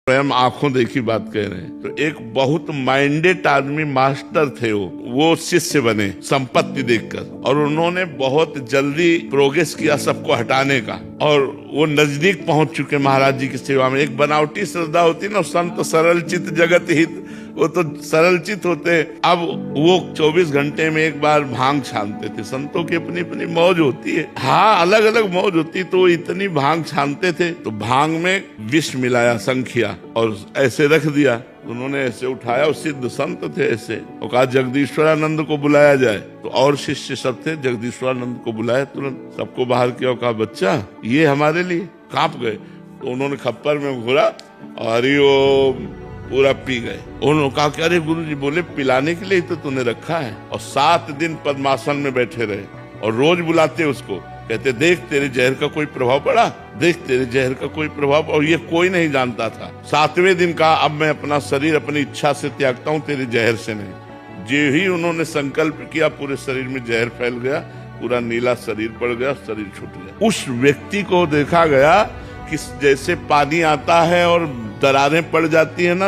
स्वयं आंखों देखी बात कह रहे हैं। तो एक बहुत माइंडेड आदमी मास्टर थे, वो शिष्य बने संपत्ति देखकर, और उन्होंने बहुत जल्दी प्रोग्रेस किया सबको हटाने का, और वो नजदीक पहुंच चुके महाराज जी की सेवा में। एक बनावटी श्रद्धा होती ना, संत सरल चित जगत हित, वो तो सरल चित होते। अब वो 24 घंटे में एक बार भांग छानते थे। संतों की अपनी अपनी मौज होती है, हाँ अलग अलग मौज होती। तो इतनी भांग छानते थे, तो भांग में विष मिलाया संखिया और ऐसे रख दिया। उन्होंने ऐसे उठाया, और सिद्ध संत थे ऐसे, और कहा जगदीश्वरानंद को बुलाया जाए। तो और शिष्य सब थे, जगदीश्वरानंद को बुलाया, तुरंत सबको बाहर किया और कहा बच्चा ये हमारे लिए। कांप गए। तो उन्होंने खप्पर में घुरा और हरिओम पूरा पी गए। उन्होंने कहा कि अरे गुरुजी, बोले पिलाने के लिए तो तूने रखा है। और 7 दिन पद्मासन में बैठे रहे, और रोज बुलाते उसको, कहते देख तेरे जहर का कोई प्रभाव पड़ा, देख तेरे जहर का कोई प्रभाव। और ये कोई नहीं जानता था। 7वें दिन कहा अब मैं अपना शरीर अपनी इच्छा से त्यागता हूँ, तेरे जहर से नहीं। जो ही उन्होंने संकल्प किया, पूरे शरीर में जहर फैल गया, पूरा नीला शरीर पड़ गया, शरीर छूट गया। उस व्यक्ति को देखा गया कि जैसे पानी आता है और दरारें पड़ जाती है ना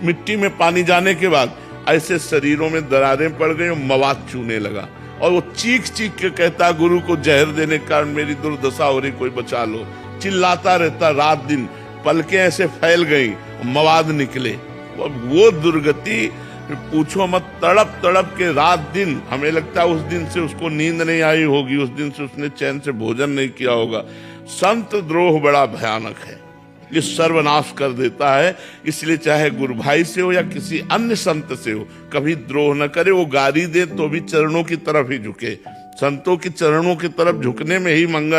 मिट्टी में पानी जाने के बाद, ऐसे शरीरों में दरारें पड़ गई और मवाद चूने लगा। और वो चीख चीख के कहता गुरु को जहर देने के कारण मेरी दुर्दशा हो रही, कोई बचा लो। चिल्लाता रहता रात दिन, पलकें ऐसे फैल गई, मवाद निकले। वो दुर्गति पूछो मत, तड़प तड़प के रात दिन, हमें लगता है उस दिन से उसको नींद नहीं आई होगी, उस दिन से उसने चैन से भोजन नहीं किया होगा। संत द्रोह बड़ा भयानक है, ये सर्वनाश कर देता है। इसलिए चाहे गुरु भाई से हो या किसी अन्य संत से हो, कभी द्रोह न करे। वो गाली दे तो भी चरणों की तरफ ही झुके, संतों के चरणों की तरफ झुकने में ही मंगल है।